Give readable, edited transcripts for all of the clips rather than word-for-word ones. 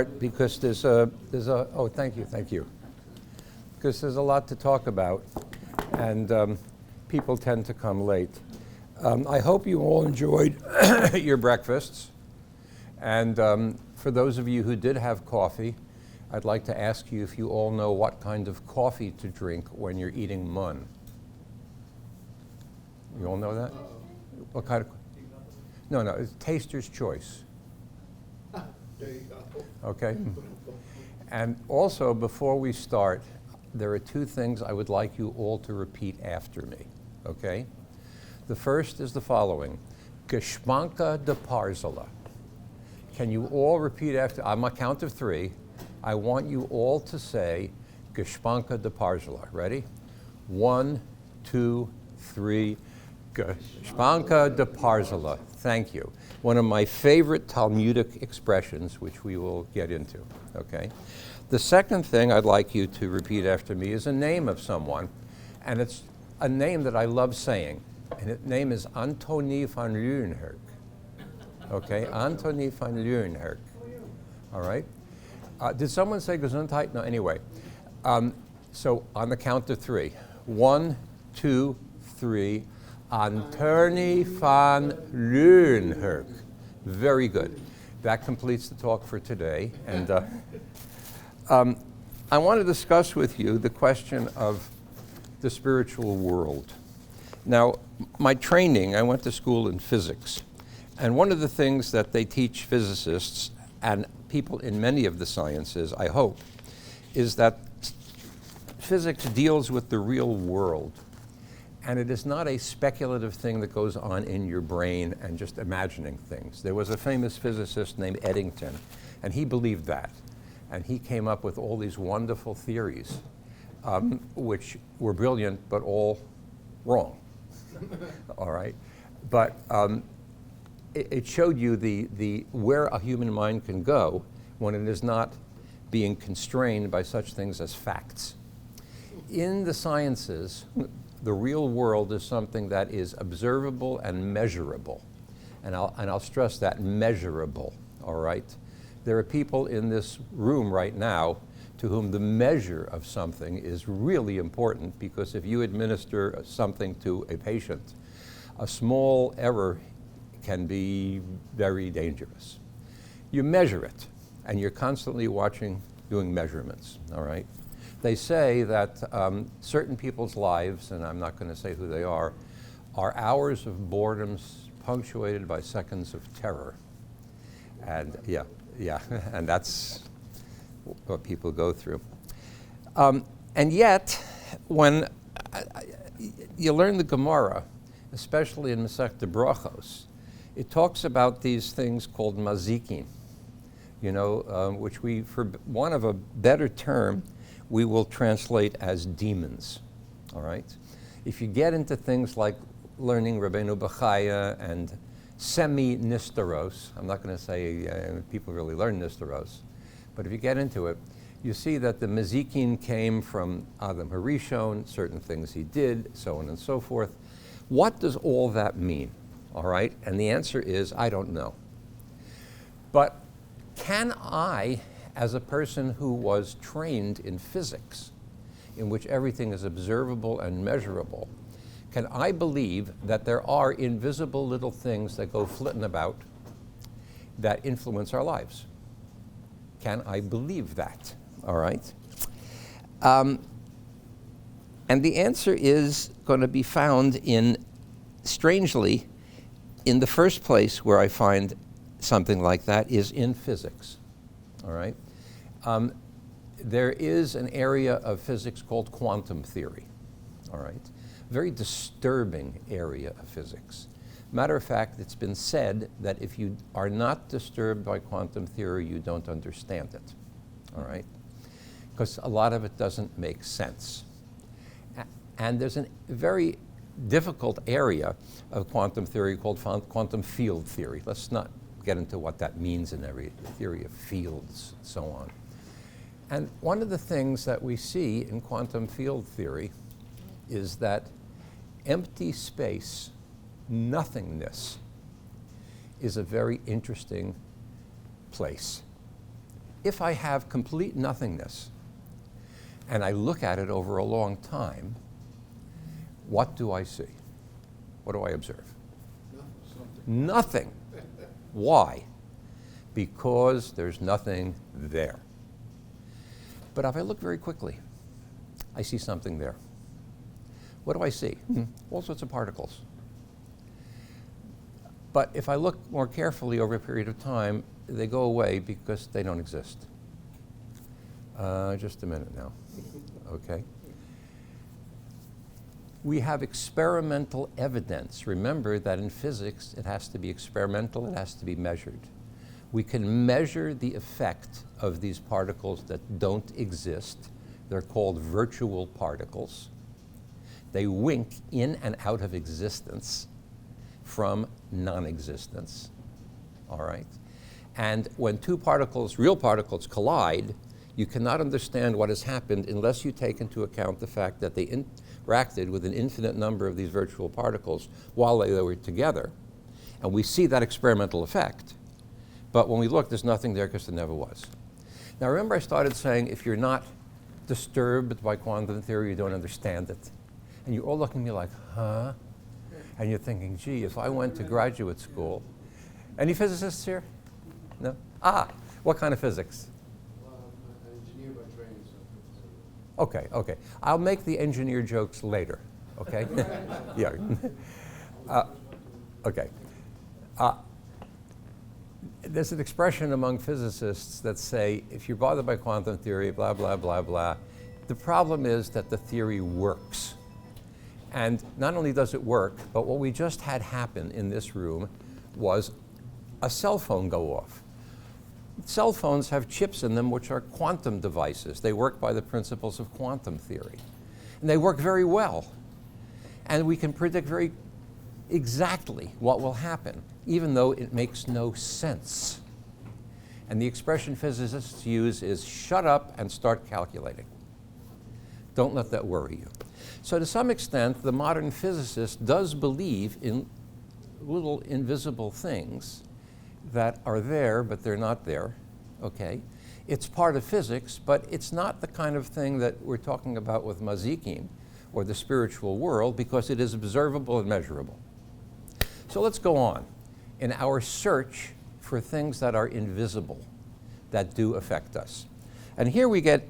start because oh, thank you. Because there's a lot to talk about, and people tend to come late. I hope you all enjoyed your breakfasts, and for those of you who did have coffee, I'd like to ask you if you all know what kind of coffee to drink when you're eating mun. You all know that? What kind of? No, it's taster's choice. There you go. Okay. And also, before we start, there are two things I would like you all to repeat after me, okay? The first is the following: Geschmanke de Parzela. Can you all repeat after? On my count of three, I want you all to say Geschmanke de Parzela. Ready? 1, 2, 3. Geschmanke de Parzela. Thank you. One of my favorite Talmudic expressions, which we will get into, okay? The second thing I'd like you to repeat after me is a name of someone, and it's a name that I love saying, and its name is Antonie van Leeuwenhoek. Okay, Antonie van Leeuwenhoek. All right? Did someone say Gesundheit? No, anyway. So on the count of three. 1, 2, 3. Antonie van Leeuwenhoek. Very good. That completes the talk for today. And I want to discuss with you the question of the spiritual world. Now, my training, I went to school in physics. And one of the things that they teach physicists and people in many of the sciences, I hope, is that physics deals with the real world. And it is not a speculative thing that goes on in your brain and just imagining things. There was a famous physicist named Eddington, and he believed that. And he came up with all these wonderful theories, which were brilliant, but all wrong. All right? But it showed you the where a human mind can go when it is not being constrained by such things as facts. In the sciences, the real world is something that is observable and measurable. And I'll stress that, measurable, all right? There are people in this room right now to whom the measure of something is really important, because if you administer something to a patient, a small error can be very dangerous. You measure it, and you're constantly doing measurements, all right? They say that certain people's lives, and I'm not going to say who they are hours of boredom punctuated by seconds of terror. And yeah, and that's what people go through. And yet, when you learn the Gemara, especially in Masechta Brachos, it talks about these things called mazikin, which we, for want of a better term, we will translate as demons, all right? If you get into things like learning Rabbeinu Bechaya and semi-nistaros, I'm not going to say people really learn nistaros, but if you get into it, you see that the mazikin came from Adam Harishon, certain things he did, so on and so forth. What does all that mean, all right? And the answer is, I don't know. But can I, as a person who was trained in physics, in which everything is observable and measurable, can I believe that there are invisible little things that go flitting about that influence our lives? Can I believe that? All right? And the answer is going to be found strangely, in the first place where I find something like that is in physics. All right? There is an area of physics called quantum theory. All right? Very disturbing area of physics. Matter of fact, it's been said that if you are not disturbed by quantum theory, you don't understand it. All right? Because a lot of it doesn't make sense. And there's a very difficult area of quantum theory called quantum field theory. Let's not get into what that means in every theory of fields and so on. And one of the things that we see in quantum field theory is that empty space, nothingness, is a very interesting place. if I have complete nothingness and I look at it over a long time, what do I see? What do I observe? Nothing. Why? Because there's nothing there. But if I look very quickly, I see something there. What do I see? All sorts of particles. But if I look more carefully over a period of time, they go away because they don't exist. Just a minute now. Okay. We have experimental evidence. Remember that in physics, it has to be experimental, it has to be measured. We can measure the effect of these particles that don't exist. They're called virtual particles. They wink in and out of existence from non-existence, all right? And when two particles, real particles, collide, you cannot understand what has happened unless you take into account the fact that they interacted with an infinite number of these virtual particles while they were together. And we see that experimental effect. But when we look, there's nothing there because there never was. Now remember I started saying if you're not disturbed by quantum theory, you don't understand it. And you're all looking at me like, huh? And you're thinking, gee, if I went to graduate school. Any physicists here? No? Ah, what kind of physics? I'm an engineer by training, so. Okay, okay. I'll make the engineer jokes later, okay? Yeah. Okay. There's an expression among physicists that say, if you're bothered by quantum theory, blah, blah, blah, blah, the problem is that the theory works. And not only does it work, but what we just had happen in this room was a cell phone go off. Cell phones have chips in them which are quantum devices. They work by the principles of quantum theory. And they work very well. And we can predict very exactly what will happen, even though it makes no sense. And the expression physicists use is shut up and start calculating. Don't let that worry you. So to some extent, the modern physicist does believe in little invisible things that are there, but they're not there, okay? It's part of physics, but it's not the kind of thing that we're talking about with Mazikin or the spiritual world because it is observable and measurable. So let's go on. In our search for things that are invisible, that do affect us. And here we get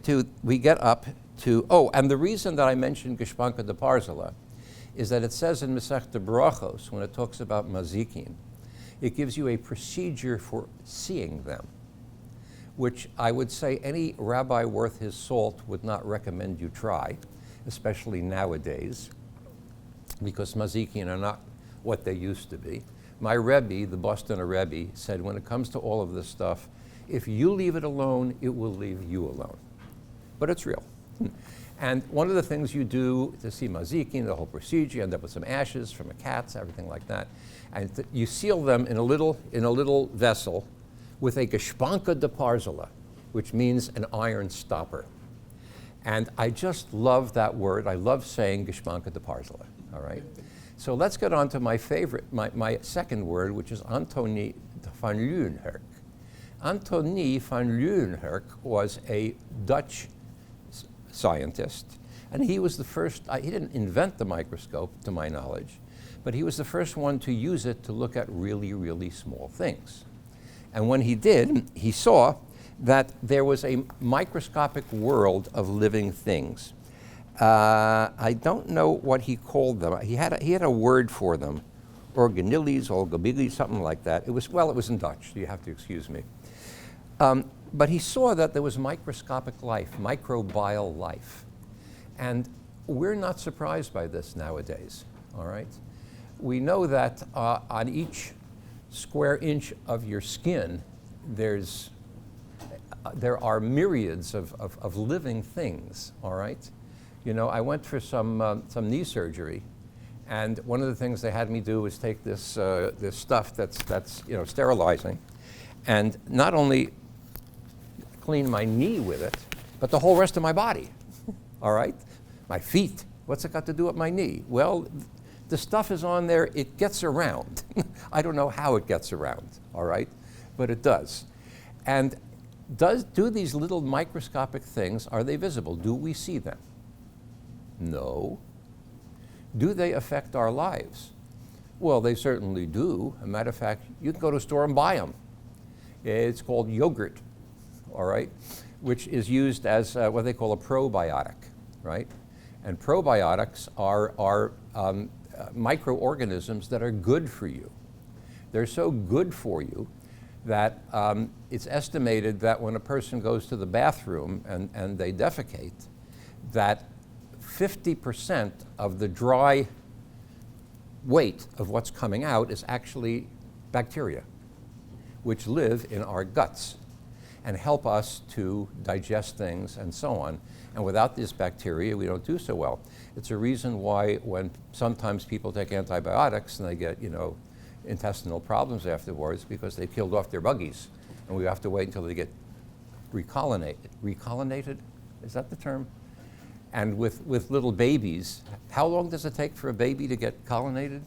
up to, oh, and the reason that I mentioned Geshpanka de Parzela is that it says in Masechta Brachos, when it talks about Mazikin, it gives you a procedure for seeing them, which I would say any rabbi worth his salt would not recommend you try, especially nowadays, because Mazikin are not what they used to be. My Rebbe, the Bostoner Rebbe, said when it comes to all of this stuff, if you leave it alone, it will leave you alone. But it's real. And one of the things you do to see Mazikin, the whole procedure, you end up with some ashes from a cat's, everything like that. And you seal them in a little vessel with a Geshpanka de Parzela, which means an iron stopper. And I just love that word. I love saying Geshpanka de Parzela, all right? So let's get on to my favorite, my second word, which is Antonie van Leeuwenhoek. Antonie van Leeuwenhoek was a Dutch scientist, and he was the first, he didn't invent the microscope, to my knowledge, but he was the first one to use it to look at really, really small things. And when he did, he saw that there was a microscopic world of living things. I don't know what he called them. He had a word for them, organelles, olgabili, something like that. It was in Dutch, so you have to excuse me. But he saw that there was microscopic life, microbial life. And we're not surprised by this nowadays, all right? We know that on each square inch of your skin, there are myriads of living things, all right? You know, I went for some knee surgery, and one of the things they had me do was take this stuff that's sterilizing, and not only clean my knee with it, but the whole rest of my body, all right? My feet, what's it got to do with my knee? Well, the stuff is on there, it gets around. I don't know how it gets around, all right? But it does. And Do these little microscopic things, are they visible? Do we see them? No. Do they affect our lives? Well, they certainly do. As a matter of fact, you can go to a store and buy them. It's called yogurt, all right, which is used as what they call a probiotic, right? And probiotics are microorganisms that are good for you. They're so good for you that it's estimated that when a person goes to the bathroom and they defecate, that 50% of the dry weight of what's coming out is actually bacteria, which live in our guts and help us to digest things and so on. And without this bacteria, we don't do so well. It's a reason why when sometimes people take antibiotics and they get, intestinal problems afterwards, because they killed off their buggies. And we have to wait until they get recoloninated. Recoloninated? Is that the term? And with little babies, how long does it take for a baby to get coloninated?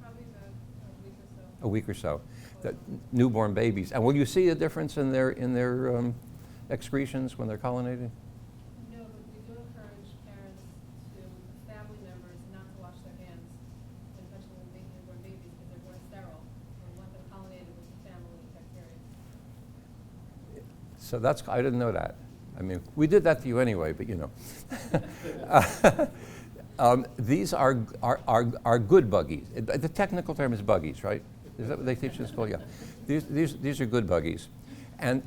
Probably about a week or so. A week or so. The newborn babies. And will you see a difference in their excretions when they're coloninated? No, but we do encourage parents to, family members, not to wash their hands when touching newborn babies because they're born sterile. We want them coloninated with the family bacteria. So I didn't know that. I mean, we did that to you anyway, but these are good buggies. The technical term is buggies, right? Is that what they teach in school? Yeah. These are good buggies. And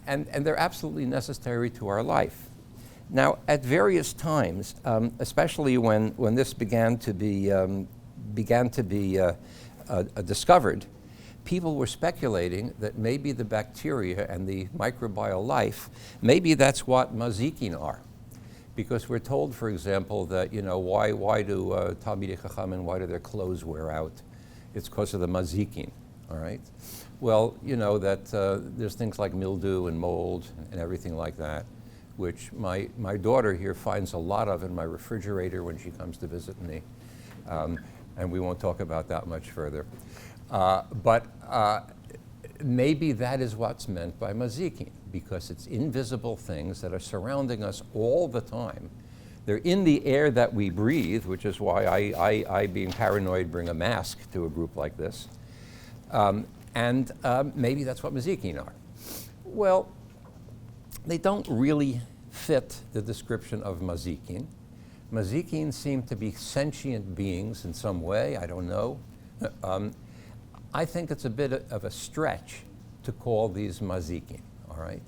they're absolutely necessary to our life. Now, at various times, especially when this began to be discovered, people were speculating that maybe the bacteria and the microbial life, maybe that's what mazikin are. Because we're told, for example, that, why do Talmidei Chachamim, why do their clothes wear out? It's because of the mazikin, all right? Well, that there's things like mildew and mold and everything like that, which my daughter here finds a lot of in my refrigerator when she comes to visit me. And we won't talk about that much further. But maybe that is what's meant by mazikin, because it's invisible things that are surrounding us all the time. They're in the air that we breathe, which is why I being paranoid, bring a mask to a group like this. And maybe that's what mazikin are. Well, they don't really fit the description of mazikin. Mazikin seem to be sentient beings in some way, I don't know. I think it's a bit of a stretch to call these mazikin, all right?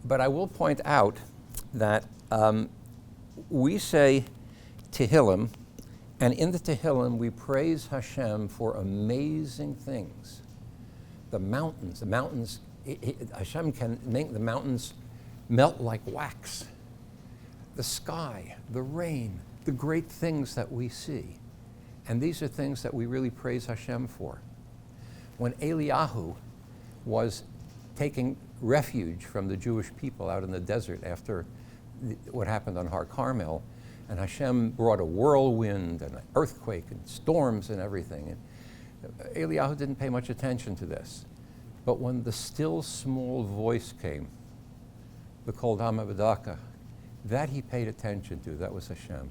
But I will point out that we say Tehillim, and in the Tehillim we praise Hashem for amazing things. The mountains, Hashem can make the mountains melt like wax. The sky, the rain, the great things that we see. And these are things that we really praise Hashem for. When Eliyahu was taking refuge from the Jewish people out in the desert after what happened on Har Carmel, and Hashem brought a whirlwind and an earthquake and storms and everything. And Eliyahu didn't pay much attention to this. But when the still small voice came, the Kol Dama V'Daka, that he paid attention to. That was Hashem.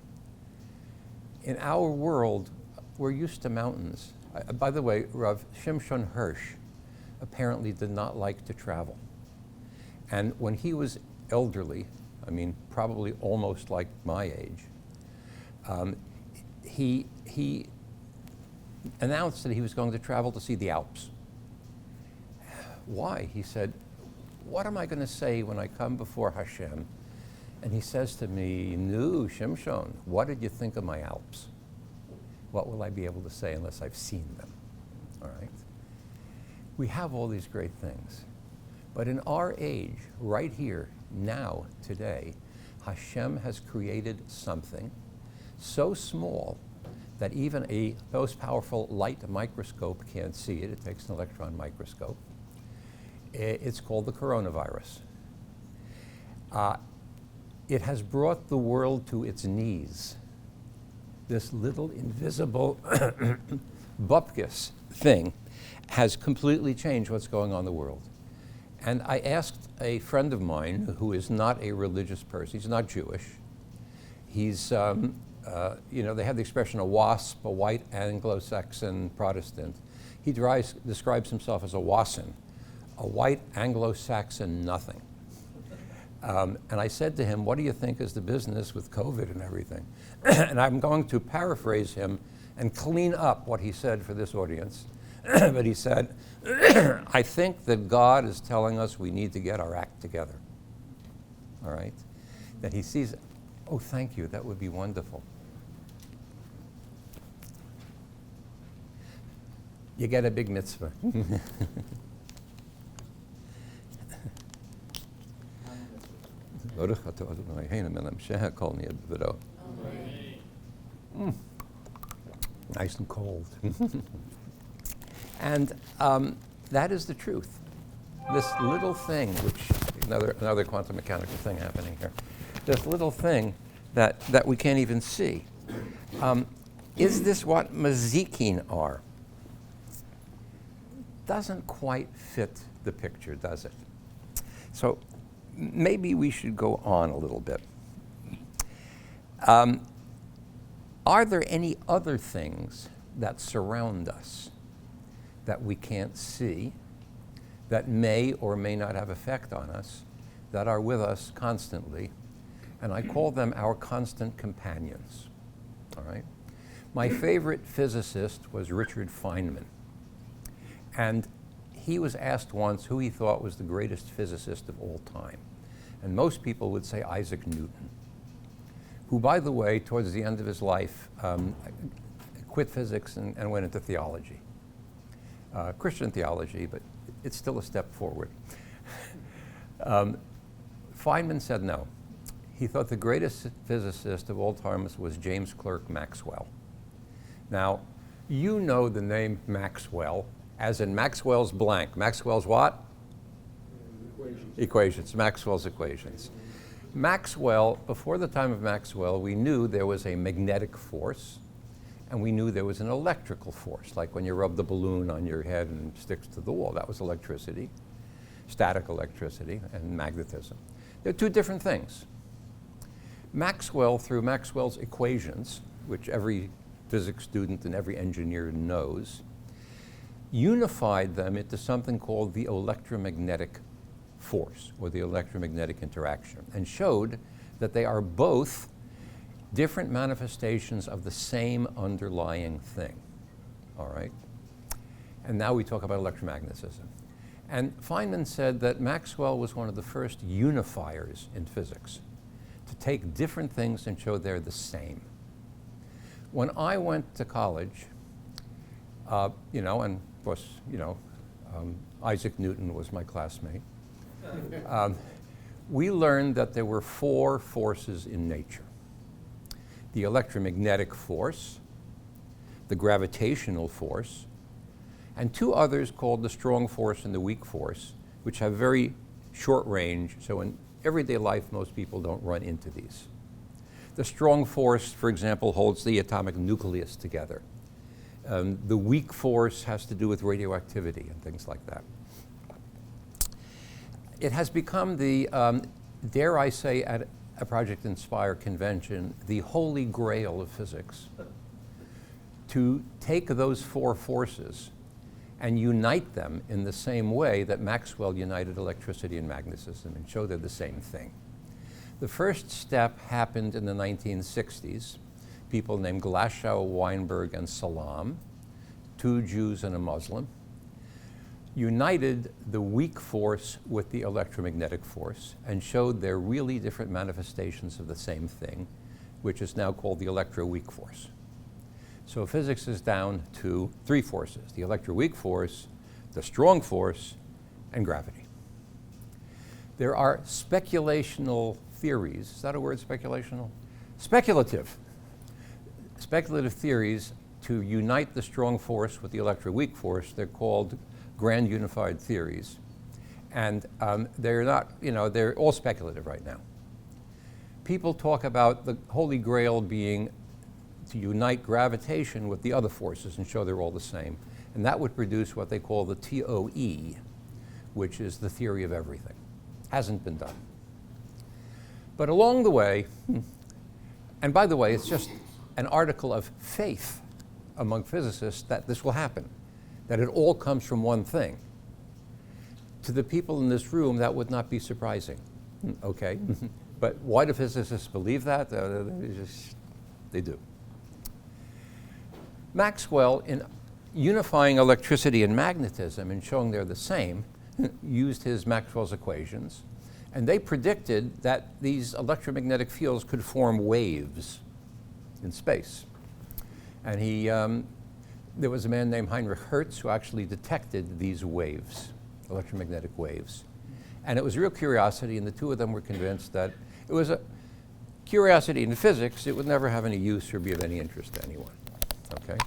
In our world, we're used to mountains. By the way, Rav Shimshon Hirsch apparently did not like to travel. And when he was elderly, I mean, probably almost like my age, he announced that he was going to travel to see the Alps. Why? He said, what am I going to say when I come before Hashem? And he says to me, "Nu, Shimshon, what did you think of my Alps? What will I be able to say unless I've seen them?" All right? We have all these great things. But in our age, right here, now, today, Hashem has created something so small that even a most powerful light microscope can't see it. It takes an electron microscope. It's called the coronavirus. It has brought the world to its knees. This little invisible bupkis thing. has completely changed what's going on in the world. And I asked a friend of mine who is not a religious person, he's not Jewish. He's, you know, they have the expression a WASP, a white Anglo-Saxon Protestant. He describes himself as a WASN, a white Anglo-Saxon nothing. And I said to him, what do you think is the business with COVID and everything? And I'm going to paraphrase him and clean up what he said for this audience. But he said, I think that God is telling us we need to get our act together. All right? That he sees, oh, thank you, that would be wonderful. You get a big mitzvah. Nice and cold. And that is the truth. This little thing, which another quantum mechanical thing happening here, this little thing that we can't even see. Is this what mazikin are? Doesn't quite fit the picture, does it? So maybe we should go on a little bit. Are there any other things that surround us that we can't see, that may or may not have effect on us, that are with us constantly? And I call them our constant companions, all right? My favorite physicist was Richard Feynman. And he was asked once who he thought was the greatest physicist of all time. And most people would say Isaac Newton, who, by the way, towards the end of his life, quit physics and went into theology. Christian theology, but it's still a step forward. Feynman said no. He thought the greatest physicist of all time was James Clerk Maxwell. Now, you know the name Maxwell as in Maxwell's blank. Maxwell's what? Equations, Maxwell's equations. Maxwell, before the time of Maxwell, we knew there was a magnetic force, and we knew there was an electrical force, like when you rub the balloon on your head and it sticks to the wall. That was electricity, static electricity, and magnetism. They're two different things. Maxwell, through Maxwell's equations, which every physics student and every engineer knows, unified them into something called the electromagnetic force, or the electromagnetic interaction, and showed that they are both different manifestations of the same underlying thing, all right? And now we talk about electromagnetism. And Feynman said that Maxwell was one of the first unifiers in physics, to take different things and show they're the same. When I went to college, you know, and of course, you know, Isaac Newton was my classmate, we learned that there were four forces in nature: the electromagnetic force, the gravitational force, and two others called the strong force and the weak force, which have very short range, so in everyday life most people don't run into these. The strong force, for example, holds the atomic nucleus together. The weak force has to do with radioactivity and things like that. It has become the, dare I say, at a Project Inspire convention, the holy grail of physics, to take those four forces and unite them in the same way that Maxwell united electricity and magnetism and show they're the same thing. The first step happened in the 1960s. People named Glashow, Weinberg, and Salam, two Jews and a Muslim, united the weak force with the electromagnetic force and showed they're really different manifestations of the same thing, which is now called the electroweak force. So physics is down to three forces: the electroweak force, the strong force, and gravity. There are speculational theories. Is that a word, speculational? Speculative. Speculative theories to unite the strong force with the electroweak force. They're called grand unified theories. And they're not, you know, they're all speculative right now. People talk about the Holy Grail being to unite gravitation with the other forces and show they're all the same. And that would produce what they call the TOE, which is the theory of everything. Hasn't been done. But along the way, and by the way, it's just an article of faith among physicists that this will happen, that it all comes from one thing. To the people in this room, that would not be surprising, okay? But why do physicists believe that? They do. Maxwell, in unifying electricity and magnetism and showing they're the same, used his Maxwell's equations, and they predicted that these electromagnetic fields could form waves in space. And there was a man named Heinrich Hertz who actually detected these waves, electromagnetic waves. And it was a real curiosity, and the two of them were convinced that it was a curiosity in physics. It would never have any use or be of any interest to anyone, okay?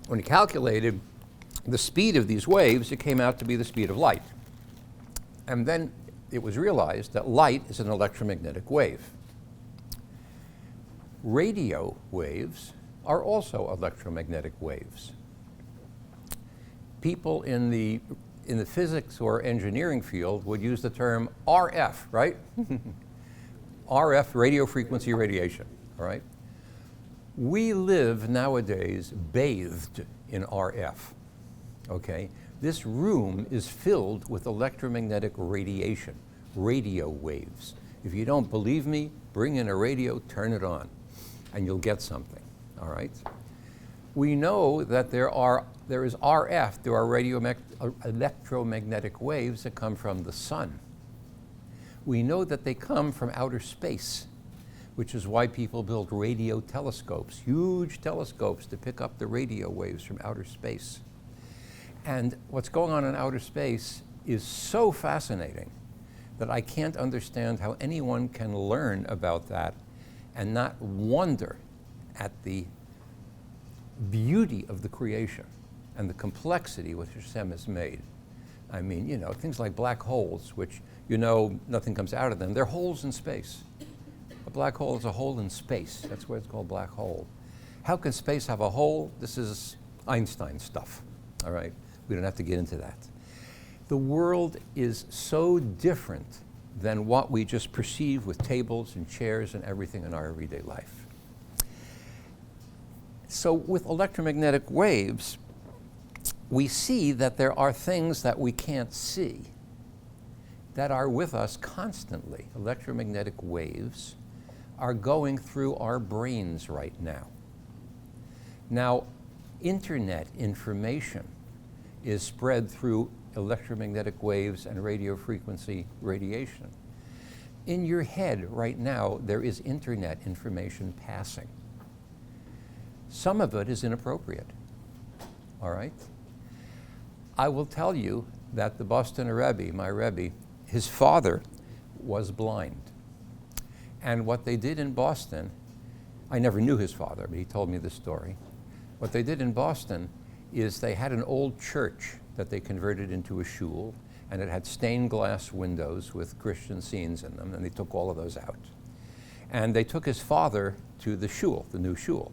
When he calculated the speed of these waves, it came out to be the speed of light. And then it was realized that light is an electromagnetic wave. Radio waves are also electromagnetic waves. People in the physics or engineering field would use the term RF, right? RF, radio frequency radiation, all right? We live nowadays bathed in RF, okay? This room is filled with electromagnetic radiation, radio waves. If you don't believe me, bring in a radio, turn it on, and you'll get something, all right? We know that there is RF, there are electromagnetic waves that come from the sun. We know that they come from outer space, which is why people build radio telescopes, huge telescopes to pick up the radio waves from outer space. And what's going on in outer space is so fascinating that I can't understand how anyone can learn about that and not wonder at the beauty of the creation and the complexity which Hashem has made. I mean, you know, things like black holes, which you know nothing comes out of them. They're holes in space. A black hole is a hole in space. That's why it's called black hole. How can space have a hole? This is Einstein stuff, all right? We don't have to get into that. The world is so different than what we just perceive with tables and chairs and everything in our everyday life. So with electromagnetic waves, we see that there are things that we can't see that are with us constantly. Electromagnetic waves are going through our brains right now. Now, internet information is spread through electromagnetic waves and radio frequency radiation. In your head right now, there is internet information passing. Some of it is inappropriate, all right? I will tell you that the Boston Rebbe, my Rebbe, his father was blind. And what they did in Boston, I never knew his father, but he told me this story. What they did in Boston is they had an old church that they converted into a shul, and it had stained glass windows with Christian scenes in them, and they took all of those out. And they took his father to the shul, the new shul.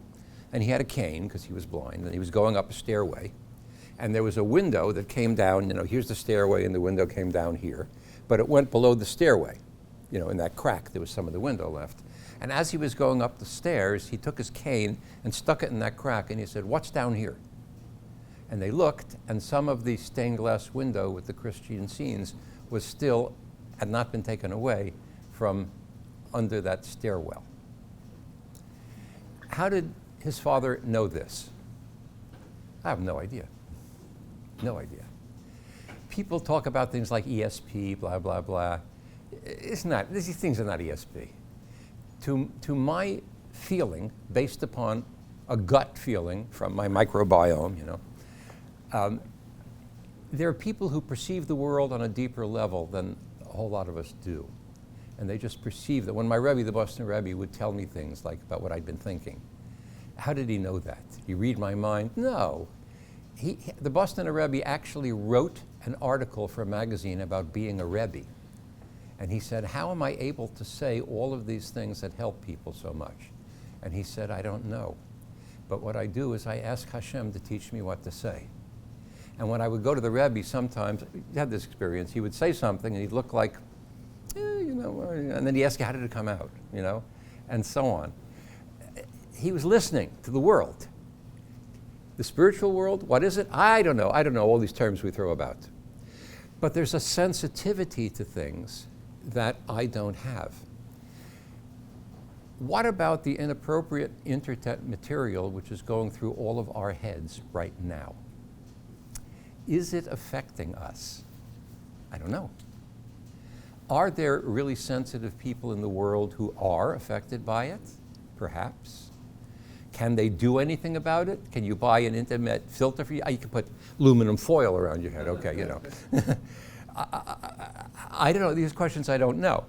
And he had a cane because he was blind, and he was going up a stairway. And there was a window that came down, you know, here's the stairway, and the window came down here. But it went below the stairway. You know, in that crack, there was some of the window left. And as he was going up the stairs, he took his cane and stuck it in that crack, and he said, "What's down here?" And they looked, and some of the stained glass window with the Christian scenes was still, had not been taken away from under that stairwell. How did his father know this? I have no idea. No idea. People talk about things like ESP, blah, blah, blah. It's not, these things are not ESP. To my feeling, based upon a gut feeling from my microbiome, you know, there are people who perceive the world on a deeper level than a whole lot of us do. And they just perceive that. When my Rebbe, the Boston Rebbe, would tell me things like about what I'd been thinking. How did he know that? Did he read my mind? No. The Boston Rebbe actually wrote an article for a magazine about being a Rebbe. And he said, how am I able to say all of these things that help people so much? And he said, I don't know. But what I do is I ask Hashem to teach me what to say. And when I would go to the Rebbe, sometimes, you had this experience, he would say something and he'd look like, and then he asked you, how did it come out, and so on. He was listening to the world. The spiritual world, what is it? I don't know. I don't know all these terms we throw about. But there's a sensitivity to things that I don't have. What about the inappropriate internet material which is going through all of our heads right now? Is it affecting us? I don't know. Are there really sensitive people in the world who are affected by it? Perhaps. Can they do anything about it? Can you buy an internet filter for you? You can put aluminum foil around your head, okay, I don't know, these questions I don't know.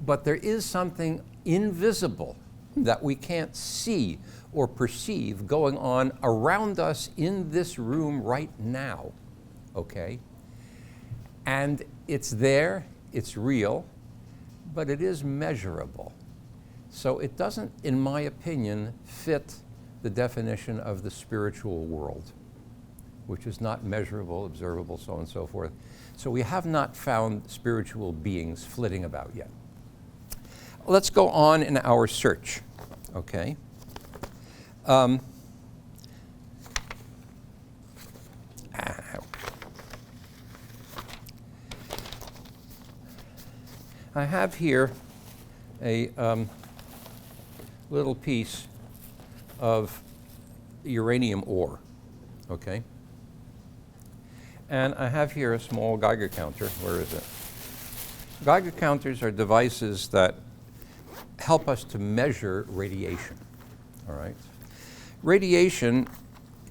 But there is something invisible that we can't see or perceive going on around us in this room right now, okay? And it's there, it's real, but it is measurable. So it doesn't, in my opinion, fit the definition of the spiritual world, which is not measurable, observable, so on and so forth. So we have not found spiritual beings flitting about yet. Let's go on in our search, okay? I have here a little piece of uranium ore, okay? And I have here a small Geiger counter. Where is it? Geiger counters are devices that help us to measure radiation, all right? Radiation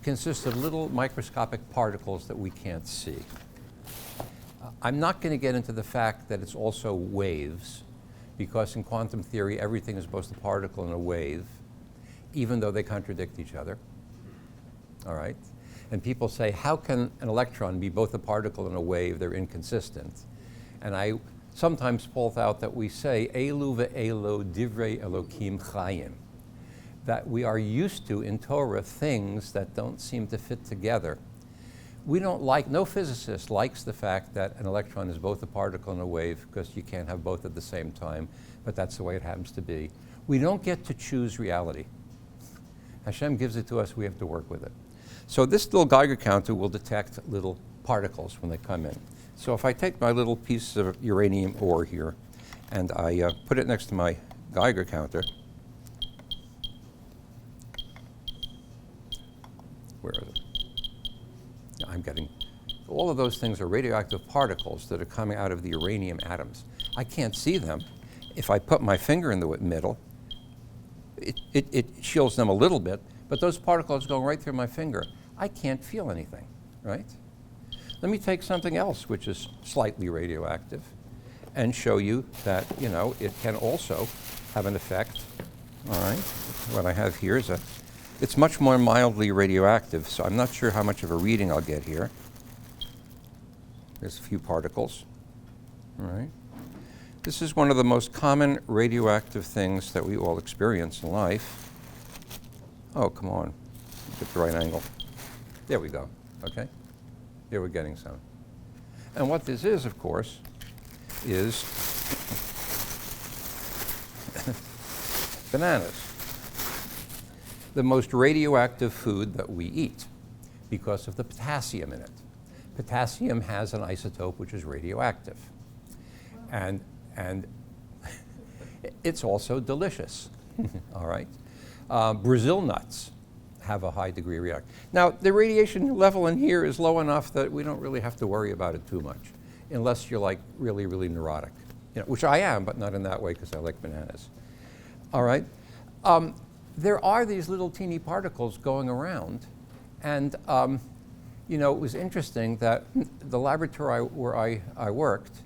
consists of little microscopic particles that we can't see. I'm not going to get into the fact that it's also waves, because in quantum theory, everything is both a particle and a wave, even though they contradict each other, all right? And people say, how can an electron be both a particle and a wave? They're inconsistent. And I sometimes point out that we say, Elu ve'elo divrei Elokim chayim, that we are used to in Torah things that don't seem to fit together. We don't like, no physicist likes the fact that an electron is both a particle and a wave, because you can't have both at the same time, but that's the way it happens to be. We don't get to choose reality. Hashem gives it to us, we have to work with it. So this little Geiger counter will detect little particles when they come in. So if I take my little piece of uranium ore here, and I put it next to my Geiger counter, where is it? I'm getting, all of those things are radioactive particles that are coming out of the uranium atoms. I can't see them. If I put my finger in the middle, it shields them a little bit, but those particles going right through my finger. I can't feel anything, right? Let me take something else which is slightly radioactive and show you that, it can also have an effect, all right? What I have here is it's much more mildly radioactive, so I'm not sure how much of a reading I'll get here. There's a few particles, all right? This is one of the most common radioactive things that we all experience in life. Oh, come on, get the right angle. There we go, okay? Here we're getting some. And what this is, of course, is bananas. The most radioactive food that we eat because of the potassium in it. Potassium has an isotope which is radioactive. And it's also delicious, all right? Brazil nuts have a high degree of reaction. Now, the radiation level in here is low enough that we don't really have to worry about it too much, unless you're like really, really neurotic, which I am, but not in that way because I like bananas. All right? There are these little teeny particles going around, and it was interesting that the laboratory where I worked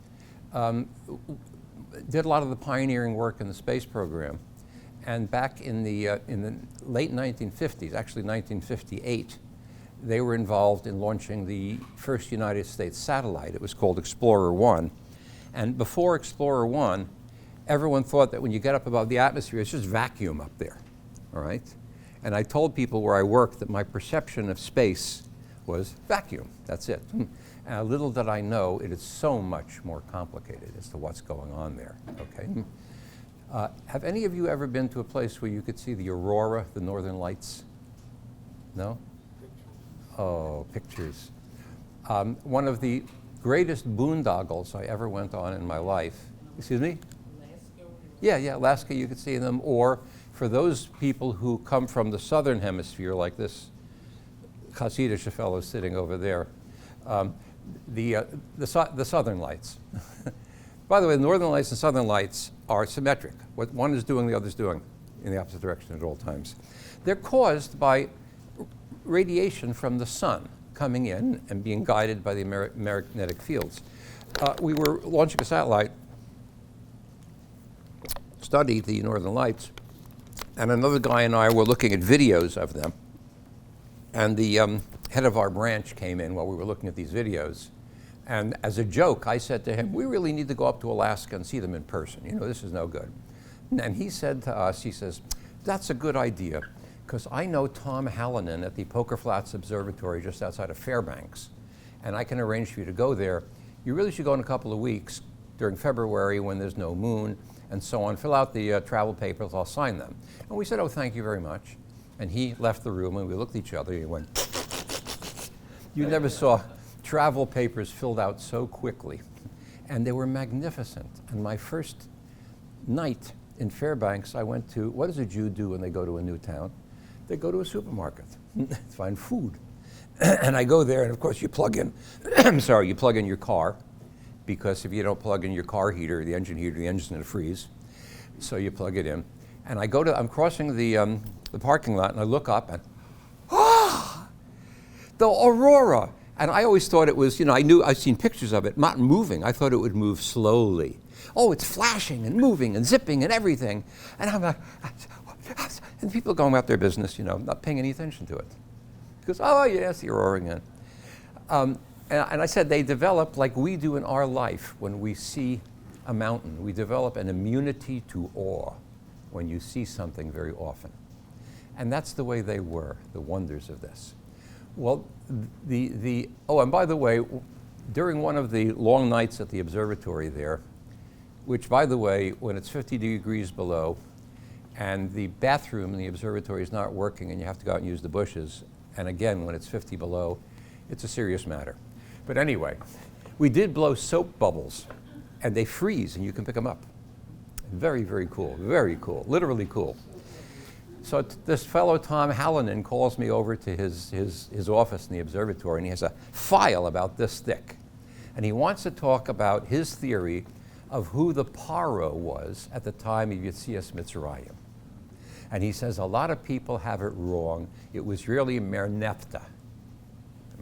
did a lot of the pioneering work in the space program. And back in the late 1950s, actually 1958, they were involved in launching the first United States satellite. It was called Explorer 1. And before Explorer 1, everyone thought that when you get up above the atmosphere, it's just vacuum up there, all right? And I told people where I worked that my perception of space was vacuum. That's it. And little did I know, it is so much more complicated as to what's going on there. Okay. Have any of you ever been to a place where you could see the aurora, the northern lights? No? Oh, pictures. One of the greatest boondoggles I ever went on in my life. Excuse me? Yeah, Alaska, you could see them. Or for those people who come from the southern hemisphere, like this Hasidic fellow sitting over there, the southern lights. By the way, the northern lights and southern lights are symmetric. What one is doing, the other is doing in the opposite direction at all times. They're caused by radiation from the sun coming in and being guided by the magnetic fields. We were launching a satellite, studied the northern lights, and another guy and I were looking at videos of them. And the head of our branch came in while we were looking at these videos. And as a joke, I said to him, we really need to go up to Alaska and see them in person. You know, this is no good. And he said to us, he says, that's a good idea, because I know Tom Hallinan at the Poker Flats Observatory just outside of Fairbanks, and I can arrange for you to go there. You really should go in a couple of weeks during February when there's no moon and so on. Fill out the travel papers, I'll sign them. And we said, oh, thank you very much. And he left the room, and we looked at each other, and he went, you never saw travel papers filled out so quickly. And they were magnificent. And my first night in Fairbanks, I went to, what does a Jew do when they go to a new town? They go to a supermarket to find food. And I go there, and of course you plug in, you plug in your car, because if you don't plug in your car heater, the engine's gonna freeze. So you plug it in. And I'm crossing the parking lot, and I look up, and the aurora. And I always thought it was, I've seen pictures of it, not moving. I thought it would move slowly. Oh, it's flashing and moving and zipping and everything. And I'm like, and people going about their business, not paying any attention to it. Because, oh, yes, the aurora again. And I said they develop like we do in our life when we see a mountain. We develop an immunity to awe when you see something very often. And that's the way they were, the wonders of this. Well, and by the way, during one of the long nights at the observatory there, which, by the way, when it's 50 degrees below and the bathroom in the observatory is not working and you have to go out and use the bushes, and again, when it's 50 below, it's a serious matter. But anyway, we did blow soap bubbles, and they freeze, and you can pick them up. Very, very cool, literally cool. So this fellow, Tom Hallinan, calls me over to his office in the observatory, and he has a file about this thick. And he wants to talk about his theory of who the Paro was at the time of Yetzias Mitzrayim. And he says a lot of people have it wrong. It was really Merneptah.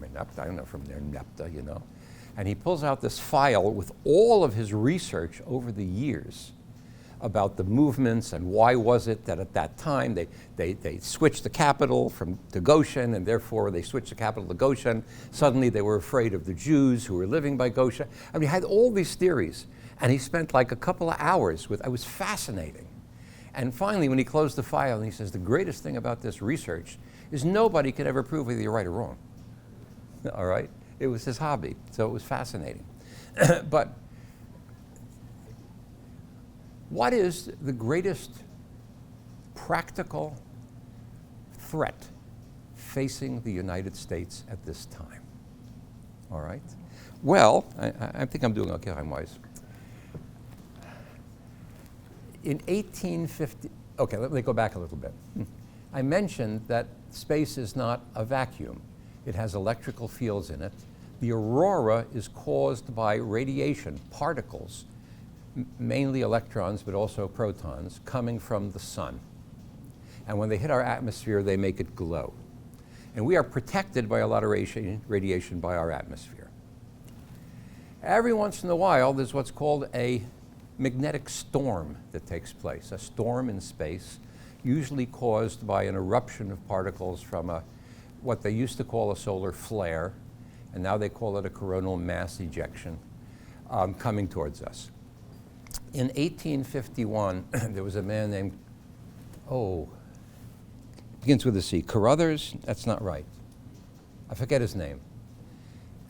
I don't know, from Merneptah, And he pulls out this file with all of his research over the years about the movements and why was it that at that time they switched the capital to Goshen, and therefore they switched the capital to Goshen. Suddenly they were afraid of the Jews who were living by Goshen. I mean, he had all these theories, and he spent like a couple of hours it was fascinating. And finally, when he closed the file, and he says, the greatest thing about this research is nobody can ever prove whether you're right or wrong. All right? It was his hobby, so it was fascinating. But what is the greatest practical threat facing the United States at this time? All right? Well, I think I'm doing okay time-wise. In 1850, okay, let me go back a little bit. I mentioned that space is not a vacuum. It has electrical fields in it. The aurora is caused by radiation, particles, mainly electrons, but also protons, coming from the sun. And when they hit our atmosphere, they make it glow. And we are protected by a lot of radiation by our atmosphere. Every once in a while, there's what's called a magnetic storm that takes place, a storm in space, usually caused by an eruption of particles from what they used to call a solar flare, and now they call it a coronal mass ejection, coming towards us. In 1851, there was a man named, begins with a C. Carruthers? That's not right. I forget his name.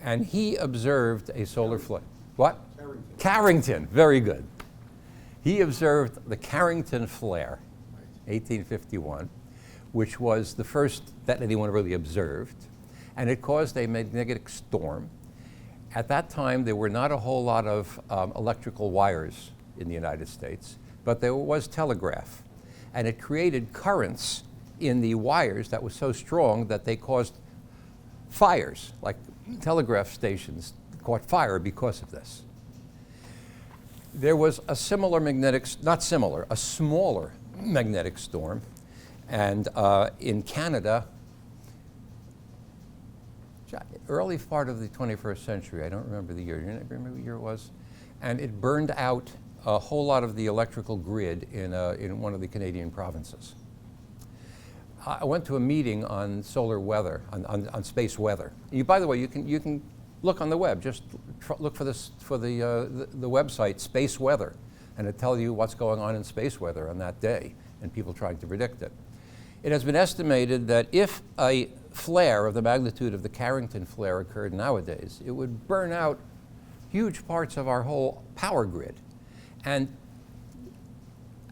And he observed a solar flare. What? Carrington. Carrington, very good. He observed the Carrington Flare, 1851, which was the first that anyone really observed, and it caused a magnetic storm. At that time, there were not a whole lot of electrical wires in the United States, but there was telegraph, and it created currents in the wires that was so strong that they caused fires, like telegraph stations caught fire because of this. There was a similar a smaller magnetic storm, and in Canada, early part of the 21st century, I don't remember the year, you remember what year it was? And it burned out a whole lot of the electrical grid in one of the Canadian provinces. I went to a meeting on solar weather, on space weather. By the way, you can look on the web. Just look for the website Space Weather, and it tells you what's going on in space weather on that day, and people trying to predict it. It has been estimated that if a flare of the magnitude of the Carrington Flare occurred nowadays, it would burn out huge parts of our whole power grid. And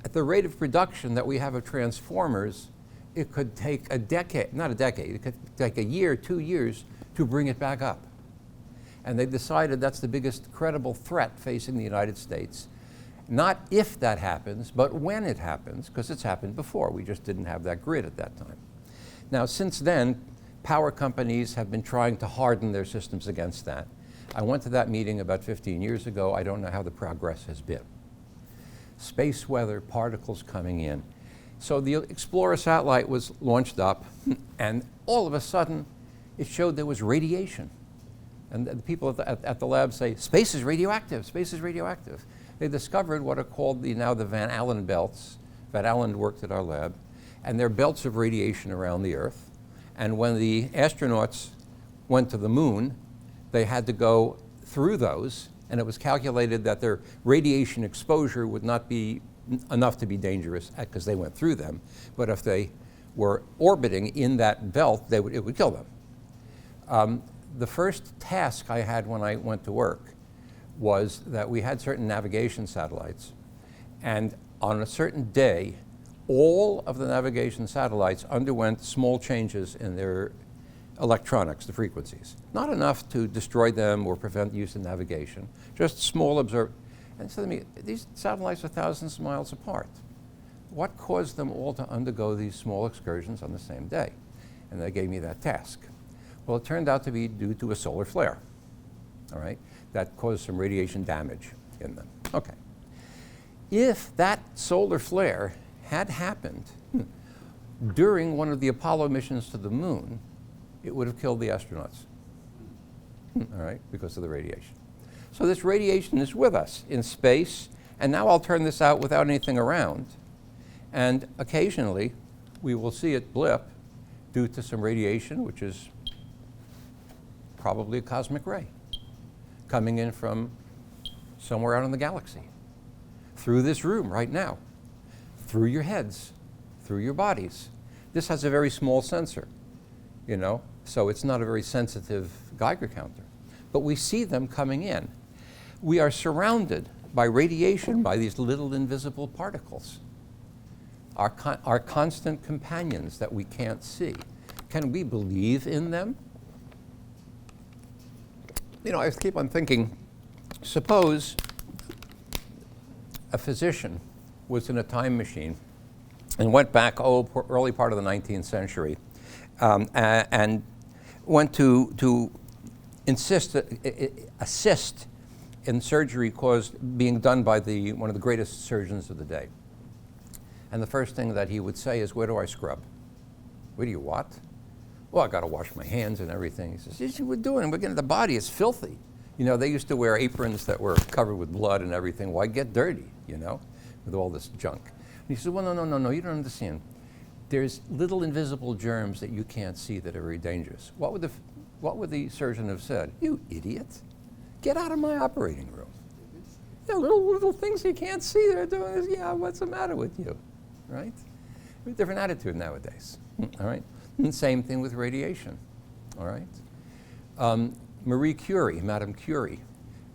at the rate of production that we have of transformers, it could take it could take a year, 2 years to bring it back up. And they decided that's the biggest credible threat facing the United States. Not if that happens, but when it happens, because it's happened before. We just didn't have that grid at that time. Now, since then, power companies have been trying to harden their systems against that. I went to that meeting about 15 years ago. I don't know how the progress has been. Space weather, particles coming in. So the Explorer satellite was launched up, and all of a sudden, it showed there was radiation. And the people at the lab say, space is radioactive, space is radioactive. They discovered what are called the Van Allen belts. Van Allen worked at our lab, and they're belts of radiation around the Earth. And when the astronauts went to the moon, they had to go through those, and it was calculated that their radiation exposure would not be enough to be dangerous because they went through them. But if they were orbiting in that belt, it would kill them. The first task I had when I went to work was that we had certain navigation satellites, and on a certain day, all of the navigation satellites underwent small changes in their electronics, the frequencies. Not enough to destroy them or prevent use of navigation, just small And so these satellites are thousands of miles apart. What caused them all to undergo these small excursions on the same day? And they gave me that task. Well, it turned out to be due to a solar flare, all right, that caused some radiation damage in them. Okay. If that solar flare had happened during one of the Apollo missions to the moon, it would have killed the astronauts, all right, because of the radiation. So this radiation is with us in space, and now I'll turn this out without anything around, and occasionally we will see it blip due to some radiation, which is probably a cosmic ray coming in from somewhere out in the galaxy, through this room right now, through your heads, through your bodies. This has a very small sensor, you know, so it's not a very sensitive Geiger counter. But we see them coming in. We are surrounded by radiation, by these little invisible particles, our constant companions that we can't see. Can we believe in them? You know, I keep on thinking, suppose a physician was in a time machine and went back, early part of the 19th century, and went to assist in surgery being done by one of the greatest surgeons of the day. And the first thing that he would say is, where do I scrub? Where do you what? Well, I got to wash my hands and everything. He says, yes, we're doing. We're getting the body is filthy. You know, they used to wear aprons that were covered with blood and everything. Why get dirty, you know, with all this junk? And he said, well, no, you don't understand. There's little invisible germs that you can't see that are very dangerous. What would the surgeon have said? You idiot. Get out of my operating room. Yeah, little things you can't see. They're doing this. Yeah, what's the matter with you, right? Different attitude nowadays, all right? And same thing with radiation, all right? Marie Curie, Madame Curie,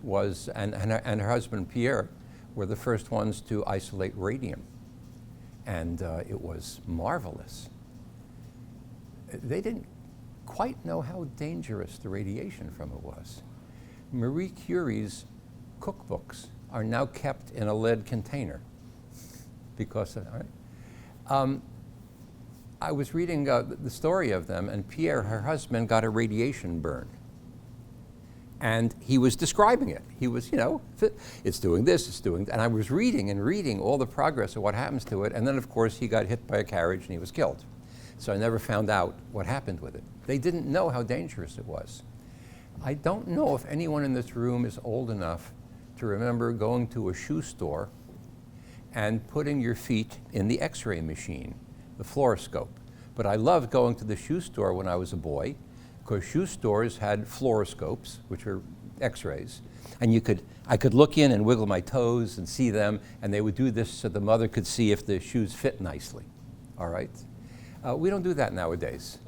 and her husband Pierre were the first ones to isolate radium. And it was marvelous. They didn't quite know how dangerous the radiation from it was. Marie Curie's cookbooks are now kept in a lead container because of, all right? I was reading the story of them, and Pierre, her husband, got a radiation burn. And he was describing it. He was, you know, it's doing this, it's doing that. And I was reading and reading all the progress of what happens to it. And then, of course, he got hit by a carriage and he was killed. So I never found out what happened with it. They didn't know how dangerous it was. I don't know if anyone in this room is old enough to remember going to a shoe store and putting your feet in the X-ray machine, the fluoroscope. But I loved going to the shoe store when I was a boy, because shoe stores had fluoroscopes, which are X-rays, and I could look in and wiggle my toes and see them, and they would do this so the mother could see if the shoes fit nicely, all right? We don't do that nowadays.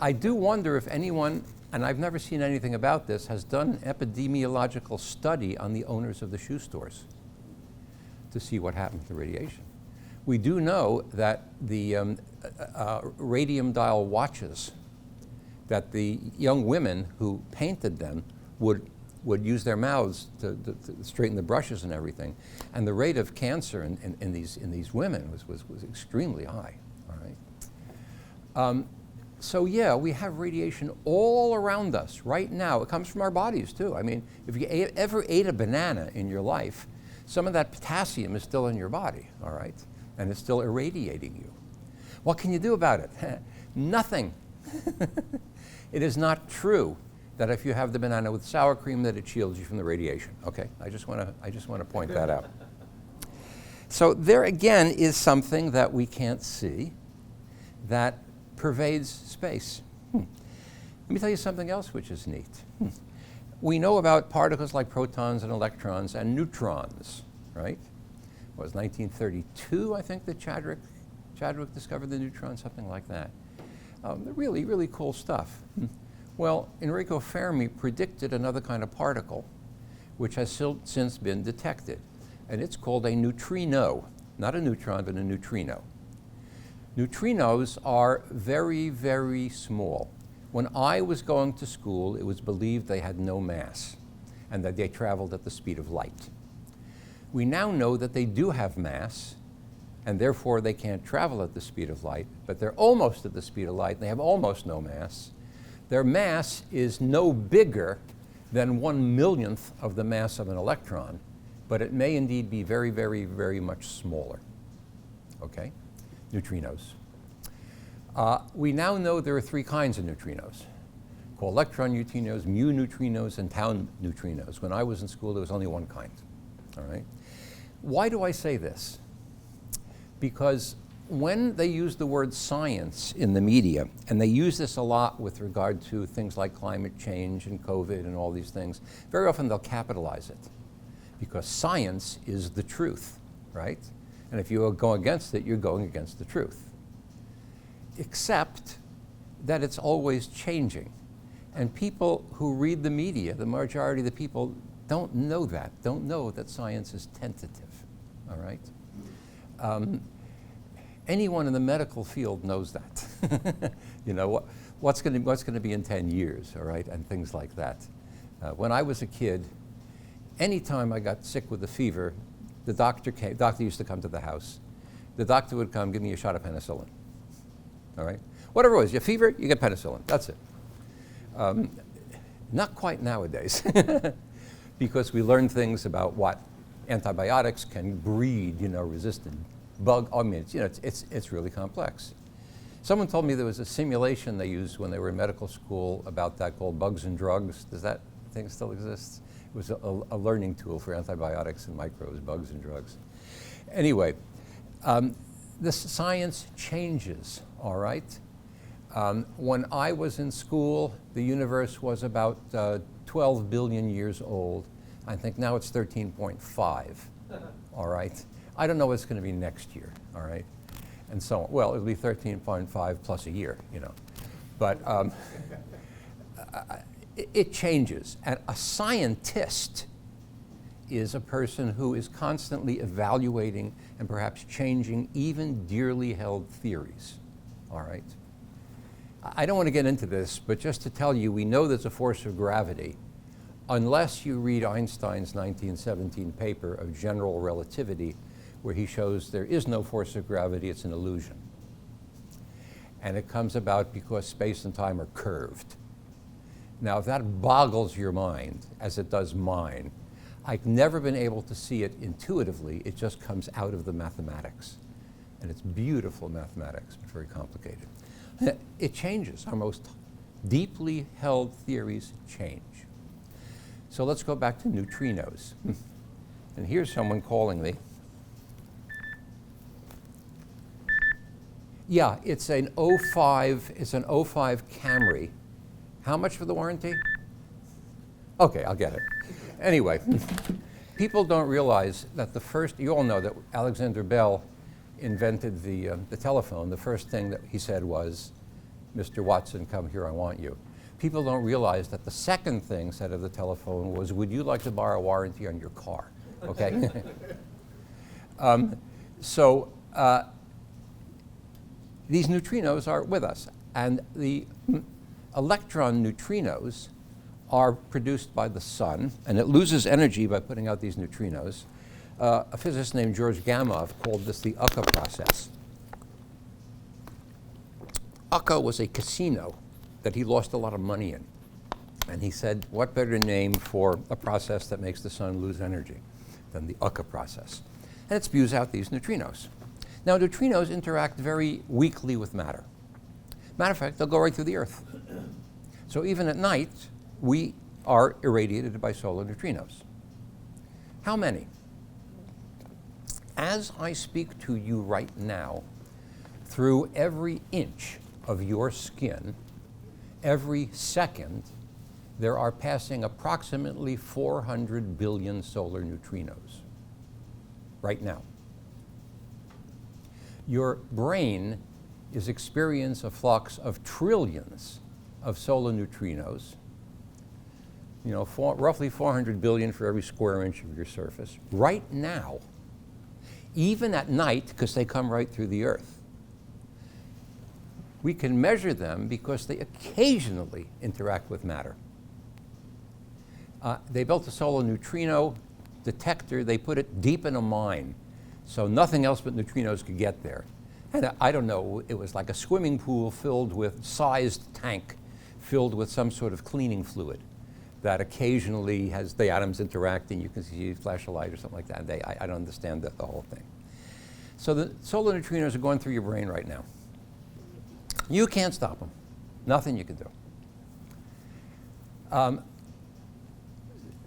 I do wonder if anyone, and I've never seen anything about this, has done an epidemiological study on the owners of the shoe stores to see what happened to radiation. We do know that the radium dial watches, that the young women who painted them would use their mouths to straighten the brushes and everything. And the rate of cancer in these women was extremely high, all right? So yeah, we have radiation all around us right now. It comes from our bodies too. I mean, if you ever ate a banana in your life, some of that potassium is still in your body, all right? And it's still irradiating you. What can you do about it? Nothing. It is not true that if you have the banana with sour cream that it shields you from the radiation. Okay, I just want to point that out. So there again is something that we can't see that pervades space. Let me tell you something else which is neat. We know about particles like protons and electrons and neutrons, right? It was 1932, I think, that Chadwick discovered the neutron, something like that. Really, really cool stuff. Well, Enrico Fermi predicted another kind of particle, which has since been detected, and it's called a neutrino. Not a neutron, but a neutrino. Neutrinos are very, very small. When I was going to school, it was believed they had no mass and that they traveled at the speed of light. We now know that they do have mass, and therefore they can't travel at the speed of light, but they're almost at the speed of light, and they have almost no mass. Their mass is no bigger than 1/1,000,000th of the mass of an electron, but it may indeed be very, very, very much smaller. Okay? Neutrinos. We now know there are three kinds of neutrinos, called electron neutrinos, mu neutrinos, and tau neutrinos. When I was in school, there was only one kind. All right? Why do I say this? Because when they use the word science in the media, and they use this a lot with regard to things like climate change and COVID and all these things, very often they'll capitalize it, because science is the truth, right? And if you go against it, you're going against the truth. Except that it's always changing. And people who read the media, the majority of the people, don't know that science is tentative, all right? Anyone in the medical field knows that. You know, what's going to be in 10 years, all right, and things like that. When I was a kid, anytime I got sick with a fever, the doctor used to come to the house. The doctor would come, give me a shot of penicillin, all right? Whatever it was, you have fever, you get penicillin, that's it. Not quite nowadays, because we learn things about what antibiotics can breed, you know, resistant bug. I mean, it's really complex. Someone told me there was a simulation they used when they were in medical school about that called Bugs and Drugs. Does that thing still exist? It was a learning tool for antibiotics and microbes, bugs and drugs. Anyway, the science changes, all right? When I was in school, the universe was about 12 billion years old. I think now it's 13.5, all right? I don't know what it's going to be next year, all right? and so on. Well, it'll be 13.5 plus a year, you know. But it changes. And a scientist is a person who is constantly evaluating and perhaps changing even dearly held theories, all right? I don't want to get into this, but just to tell you, we know there's a force of gravity unless you read Einstein's 1917 paper of general relativity, where he shows there is no force of gravity, it's an illusion. And it comes about because space and time are curved. Now, if that boggles your mind, as it does mine, I've never been able to see it intuitively. It just comes out of the mathematics. And it's beautiful mathematics, but very complicated. It changes. Our most deeply held theories change. So let's go back to neutrinos. And here's someone calling me. Yeah, it's an 05 Camry. How much for the warranty? Okay, I'll get it. Anyway, people don't realize that you all know that Alexander Bell invented the telephone. The first thing that he said was, "Mr. Watson, come here, I want you." People don't realize that the second thing said of the telephone was, "Would you like to borrow a warranty on your car?" Okay? These neutrinos are with us, and the electron neutrinos are produced by the sun, and it loses energy by putting out these neutrinos. A physicist named George Gamow called this the UCA process. UCA was a casino that he lost a lot of money in. And he said, what better name for a process that makes the sun lose energy than the UCA process? And it spews out these neutrinos. Now, neutrinos interact very weakly with matter. Matter of fact, they'll go right through the Earth. So even at night, we are irradiated by solar neutrinos. How many? As I speak to you right now, through every inch of your skin, every second, there are passing approximately 400 billion solar neutrinos right now. Your brain is experiencing a flux of trillions of solar neutrinos, you know, roughly 400 billion for every square inch of your surface, right now, even at night, because they come right through the Earth. We can measure them because they occasionally interact with matter. They built a solar neutrino detector. They put it deep in a mine, so nothing else but neutrinos could get there. And I don't know, it was like a swimming pool filled with sized tank, filled with some sort of cleaning fluid that occasionally has the atoms interacting. You can see you flash a light or something like that. I don't understand the whole thing. So the solar neutrinos are going through your brain right now. You can't stop them. Nothing you can do.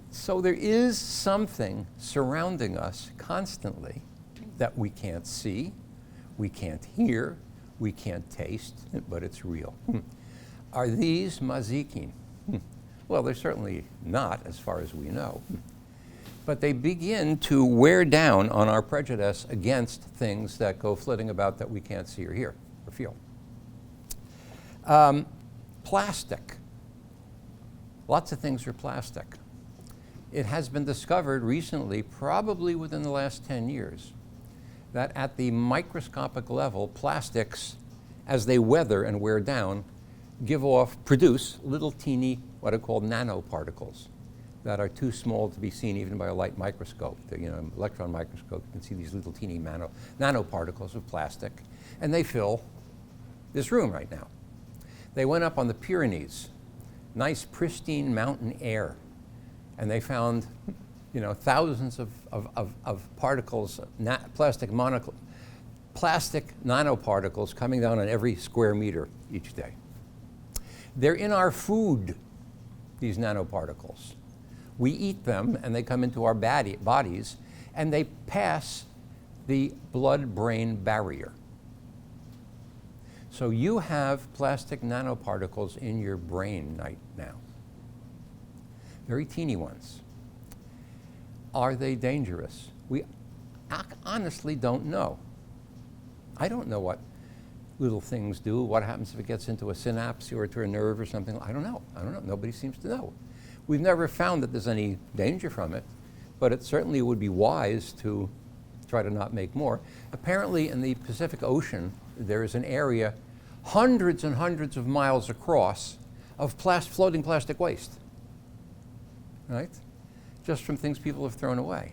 So there is something surrounding us constantly that we can't see, we can't hear, we can't taste, but it's real. Are these mazikin? Well, they're certainly not, as far as we know. But they begin to wear down on our prejudice against things that go flitting about that we can't see or hear or feel. Plastic. Lots of things are plastic. It has been discovered recently, probably within the last 10 years, that at the microscopic level, plastics, as they weather and wear down, produce little teeny, what are called nanoparticles, that are too small to be seen even by a light microscope. Electron microscope, you can see these little teeny nanoparticles of plastic, and they fill this room right now. They went up on the Pyrenees, nice pristine mountain air, and they found, thousands of particles, plastic nanoparticles coming down on every square meter each day. They're in our food, these nanoparticles. We eat them, and they come into our bodies, and they pass the blood-brain barrier. So you have plastic nanoparticles in your brain right now. Very teeny ones. Are they dangerous? We honestly don't know. I don't know what little things do. What happens if it gets into a synapse or to a nerve or something? I don't know. Nobody seems to know. We've never found that there's any danger from it, but it certainly would be wise to try to not make more. Apparently in the Pacific Ocean, there is an area hundreds and hundreds of miles across of floating plastic waste, right? Just from things people have thrown away.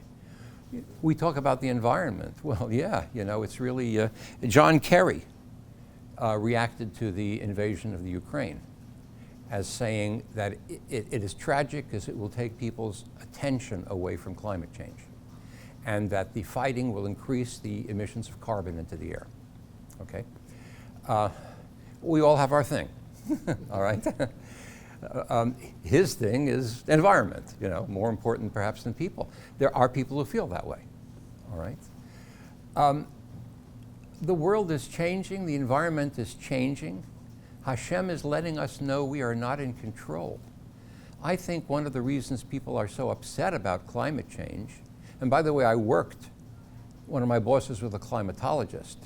We talk about the environment. Well, yeah, it's really, John Kerry reacted to the invasion of the Ukraine as saying that it is tragic because it will take people's attention away from climate change, and that the fighting will increase the emissions of carbon into the air, okay? We all have our thing, all right? His thing is environment, more important perhaps than people. There are people who feel that way, all right? The world is changing, the environment is changing. Hashem is letting us know we are not in control. I think one of the reasons people are so upset about climate change, and by the way, one of my bosses was a climatologist,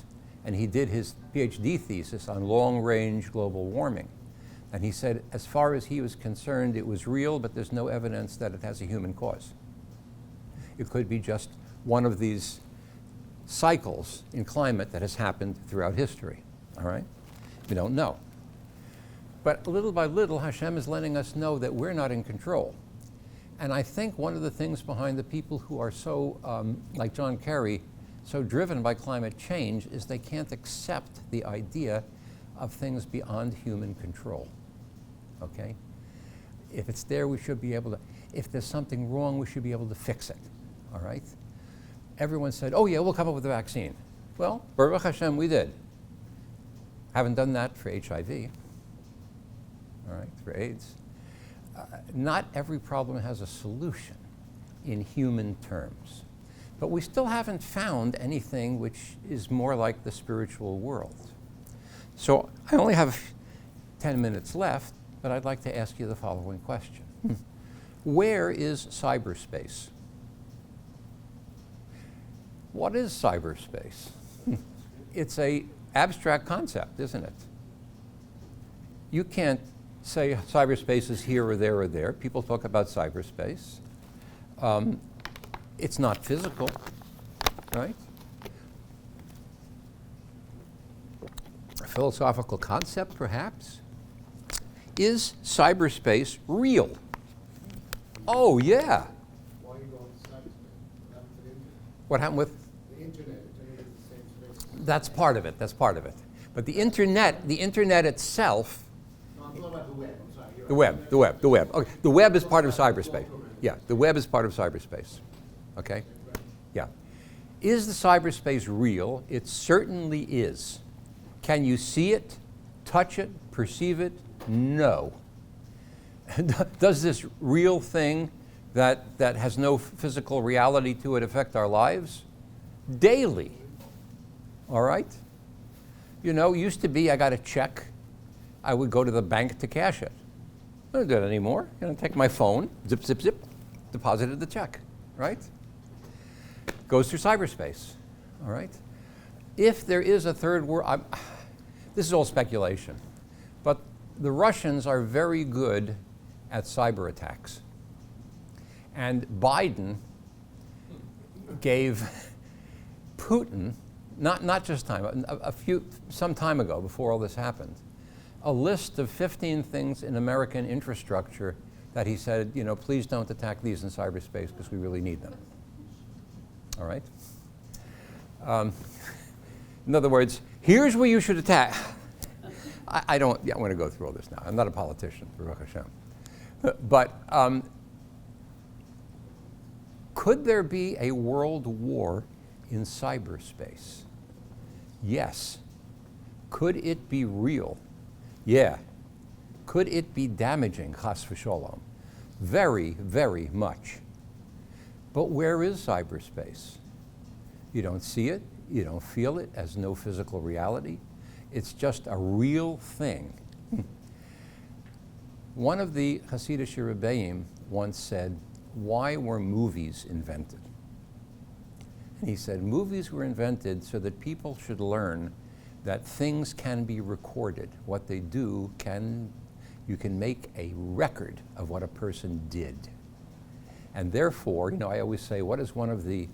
and he did his PhD thesis on long-range global warming. And he said, as far as he was concerned, it was real, but there's no evidence that it has a human cause. It could be just one of these cycles in climate that has happened throughout history, all right? We don't know. But little by little, Hashem is letting us know that we're not in control. And I think one of the things behind the people who are so, like John Kerry, so driven by climate change is they can't accept the idea of things beyond human control, okay? If it's there, we should be able to, if there's something wrong, we should be able to fix it, all right? Everyone said, oh yeah, we'll come up with a vaccine. Well, Baruch Hashem, we did. Haven't done that for HIV, all right, for AIDS. Not every problem has a solution in human terms. But we still haven't found anything which is more like the spiritual world. So I only have 10 minutes left, but I'd like to ask you the following question. Where is cyberspace? What is cyberspace? It's an abstract concept, isn't it? You can't say cyberspace is here or there or there. People talk about cyberspace. It's not physical, right? A philosophical concept, perhaps. Is cyberspace real? Oh, yeah. Why are you going to cyberspace? What happened with? The internet. It's the same space. That's part of it. That's part of it. But the internet itself. No, I'm talking about the web. I'm sorry. The web. Okay. The web is part of cyberspace. Yeah, the web is part of cyberspace. Okay? Yeah. Is the cyberspace real? It certainly is. Can you see it, touch it, perceive it? No. Does this real thing that has no physical reality to it affect our lives? Daily. All right? Used to be I got a check, I would go to the bank to cash it. I don't do that anymore. Take my phone, zip, zip, zip, deposited the check, right? Goes through cyberspace, all right? If there is a third world, this is all speculation, but the Russians are very good at cyber attacks. And Biden gave Putin, not just some time ago, before all this happened, a list of 15 things in American infrastructure that he said, please don't attack these in cyberspace because we really need them. All right? In other words, here's where you should attack. I don't want to go through all this now. I'm not a politician, Baruch Hashem. But could there be a world war in cyberspace? Yes. Could it be real? Yeah. Could it be damaging, chas v'sholom? Very, very much. But where is cyberspace? You don't see it, you don't feel it as no physical reality. It's just a real thing. One of the Hasidic Rebbeim once said, why were movies invented? And he said, movies were invented so that people should learn that things can be recorded. What they do you can make a record of what a person did. And therefore, I always say, what is one of the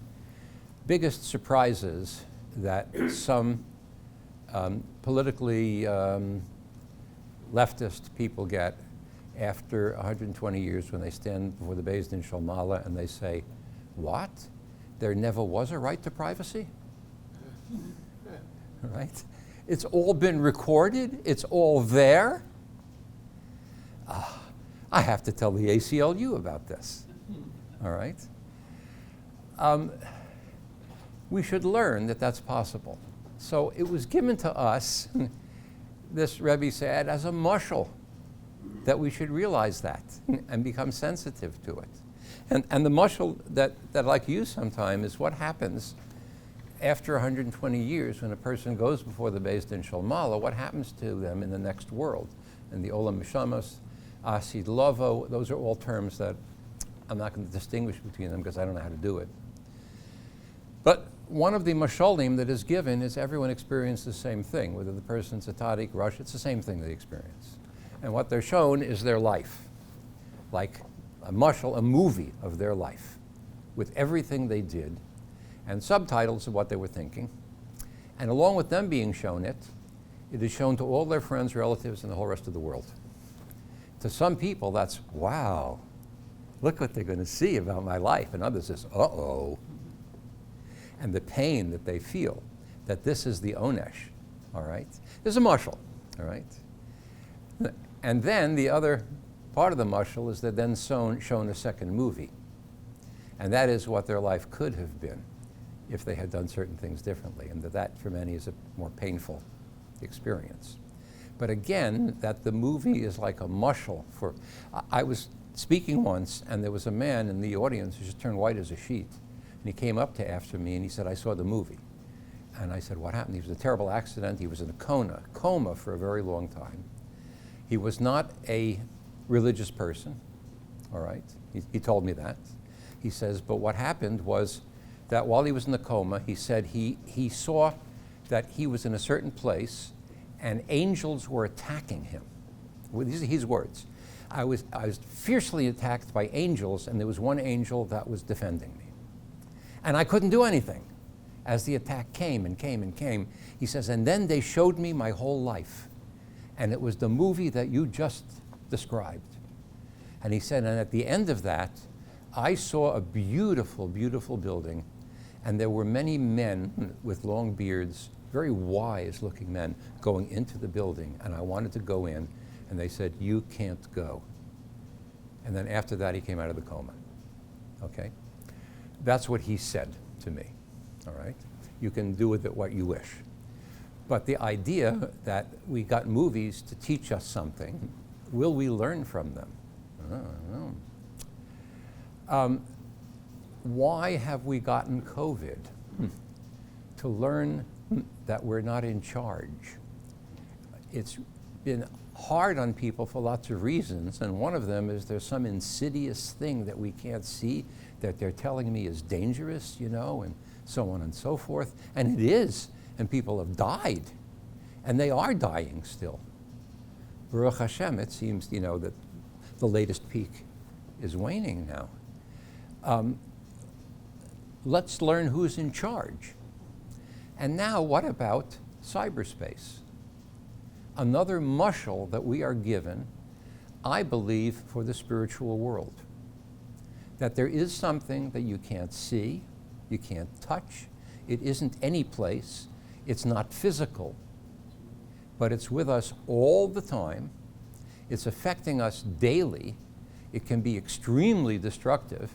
biggest surprises that some politically leftist people get after 120 years when they stand before the Beis Din Shel Ma'ala and they say, what? There never was a right to privacy? Right? It's all been recorded. It's all there. I have to tell the ACLU about this. All right? We should learn that that's possible. So it was given to us, this Rebbe said, as a mashal, that we should realize that and become sensitive to it. And the mashal that I like to use sometime is what happens after 120 years when a person goes before the Beis Din Shel Ma'ala, what happens to them in the next world? And the Olam Mishamas, Asid Lovo, those are all terms that I'm not going to distinguish between them because I don't know how to do it. But one of the mashalim that is given is everyone experiences the same thing, whether the person's a tzaddik, rush, it's the same thing they experience. And what they're shown is their life, like a mashal, a movie of their life, with everything they did, and subtitles of what they were thinking. And along with them being shown it is shown to all their friends, relatives, and the whole rest of the world. To some people, that's, wow, look what they're going to see about my life. And others is, uh-oh. And the pain that they feel, that this is the onesh, all right? There's a mashal, all right? And then the other part of the mashal is they're then shown a second movie. And that is what their life could have been if they had done certain things differently. And that for many is a more painful experience. But again, that the movie is like a mashal for, I was speaking once and there was a man in the audience who just turned white as a sheet. And he came up after me and he said, I saw the movie. And I said, what happened? He was in a terrible accident. He was in a coma for a very long time. He was not a religious person, all right? He told me that. He says, but what happened was that while he was in the coma, he said he saw that he was in a certain place and angels were attacking him. Well, these are his words. I was fiercely attacked by angels, and there was one angel that was defending me. And I couldn't do anything. As the attack came and came and came, he says, and then they showed me my whole life. And it was the movie that you just described. And he said, and at the end of that, I saw a beautiful, beautiful building, and there were many men with long beards, very wise-looking men, going into the building, and I wanted to go in, and they said, you can't go. And then after that, he came out of the coma, okay? That's what he said to me, all right? You can do with it what you wish. But the idea that we got movies to teach us something, will we learn from them? I don't know. Why have we gotten COVID? To learn that we're not in charge. It's been hard on people for lots of reasons, and one of them is there's some insidious thing that we can't see that they're telling me is dangerous, and so on and so forth. And it is, and people have died, and they are dying still. Baruch Hashem, it seems, that the latest peak is waning now. Let's learn who's in charge. And now, what about cyberspace? Another mashal that we are given, I believe, for the spiritual world. That there is something that you can't see, you can't touch, it isn't any place, it's not physical, but it's with us all the time, it's affecting us daily, it can be extremely destructive.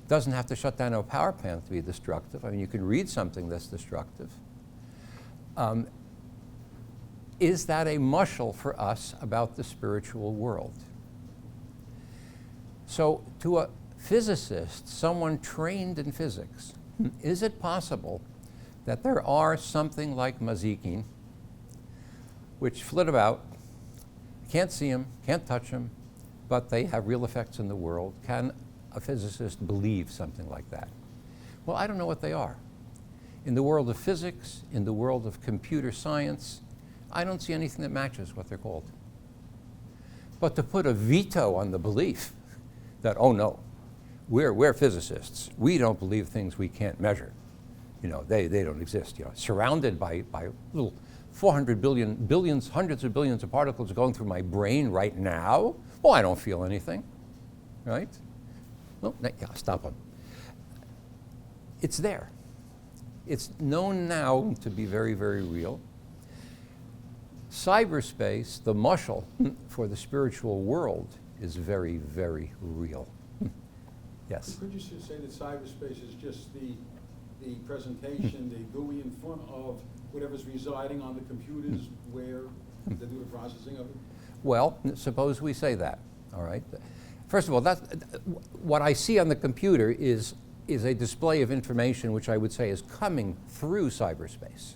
Doesn't have to shut down a power plant to be destructive. I mean, you can read something that's destructive. Is that a mashal for us about the spiritual world? So to a physicist, someone trained in physics, is it possible that there are something like mazikin, which flit about, can't see them, can't touch them, but they have real effects in the world? Can a physicist believe something like that? Well, I don't know what they are. In the world of physics, in the world of computer science, I don't see anything that matches what they're called. But to put a veto on the belief that, oh no, we're physicists, we don't believe things we can't measure. You know, they don't exist. You know, surrounded by little 400 billions, hundreds of billions of particles going through my brain right now. Well, I don't feel anything, right? Well, yeah, stop them. It's there. It's known now to be very, very real. Cyberspace, the mushel for the spiritual world, is very, very real. Yes? Could you just say that cyberspace is just the presentation, the GUI in front of whatever's residing on the computers where they do the processing of it? Well, suppose we say that, all right? First of all, what I see on the computer is a display of information which I would say is coming through cyberspace,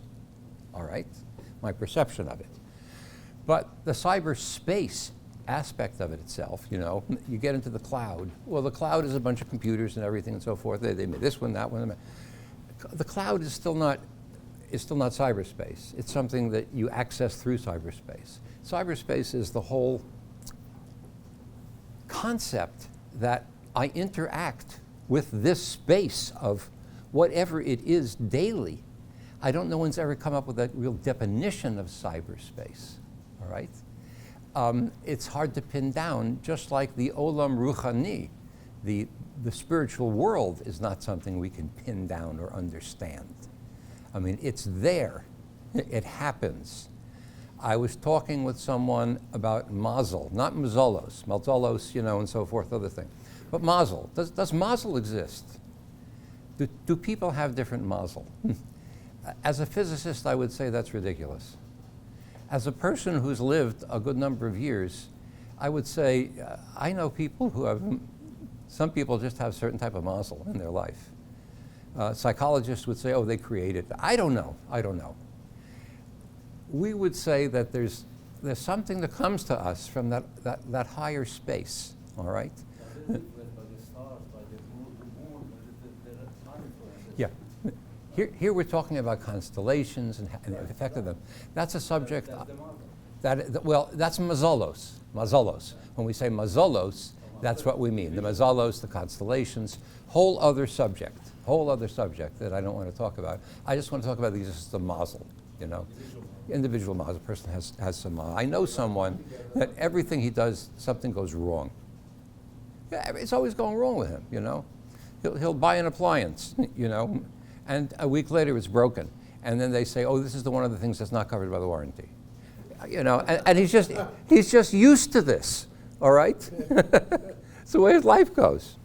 all right? My perception of it. But the cyberspace aspect of it itself, you know, you get into the cloud. Well, the cloud is a bunch of computers and everything and so forth. They made this one, that one. The cloud is still not cyberspace. It's something that you access through cyberspace. Cyberspace is the whole concept that I interact with this space of whatever it is daily. I don't know one's ever come up with a real definition of cyberspace, all right? It's hard to pin down, just like the olam ruchani, the spiritual world is not something we can pin down or understand. I mean, it's there, it happens. I was talking with someone about mazel, not mazolos, you know, and so forth, other thing. But mazel, does mazel exist? Do people have different mazel? As a physicist, I would say that's ridiculous. As a person who's lived a good number of years, I would say I know people who have, some people just have a certain type of mazel in their life. Psychologists would say, oh, they created it. I don't know. We would say that there's something that comes to us from that higher space, all right? Yeah. Here we're talking about constellations and the effect of them. That's a subject. Well, that's mazolos. When we say mazolos, that's what we mean. The mazolos, the constellations, whole other subject that I don't want to talk about. I just want to talk about the existence of mazel, you know. Individual mazel. A person has some mazel. I know someone that everything he does, something goes wrong. Yeah, it's always going wrong with him, you know. He'll buy an appliance, you know, and a week later it's broken. And then they say, oh, this is one of the things that's not covered by the warranty. You know, and he's just used to this, all right? It's the way his life goes.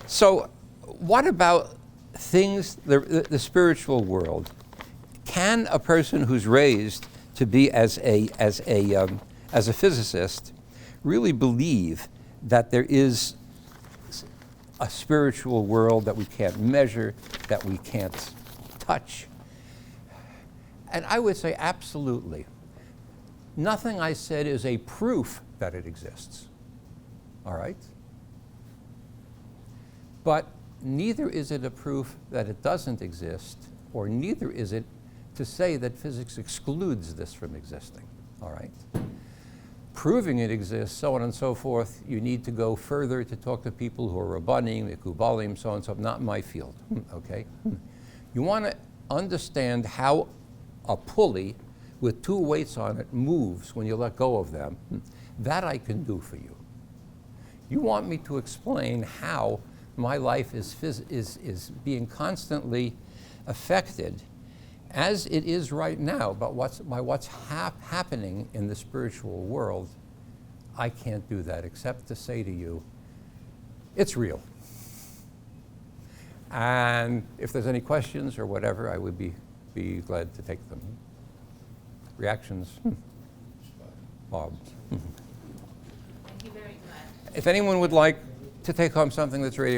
So what about things, the spiritual world? Can a person who's raised to be as a physicist really believe that there is a spiritual world that we can't measure, that we can't touch? And I would say absolutely. Nothing I said is a proof that it exists, all right? But neither is it a proof that it doesn't exist, or neither is it to say that physics excludes this from existing, all right? Proving it exists, so on and so forth, you need to go further to talk to people who are Rabbanim, Mekubalim, so on and so forth, not my field, okay? You want to understand how a pulley with two weights on it moves when you let go of them. That I can do for you. You want me to explain how my life is being constantly affected, as it is right now, by what's happening in the spiritual world. I can't do that except to say to you, it's real. And if there's any questions or whatever, I would be glad to take them. Reactions? Bob. Thank you very much. If anyone would like to take home something that's radio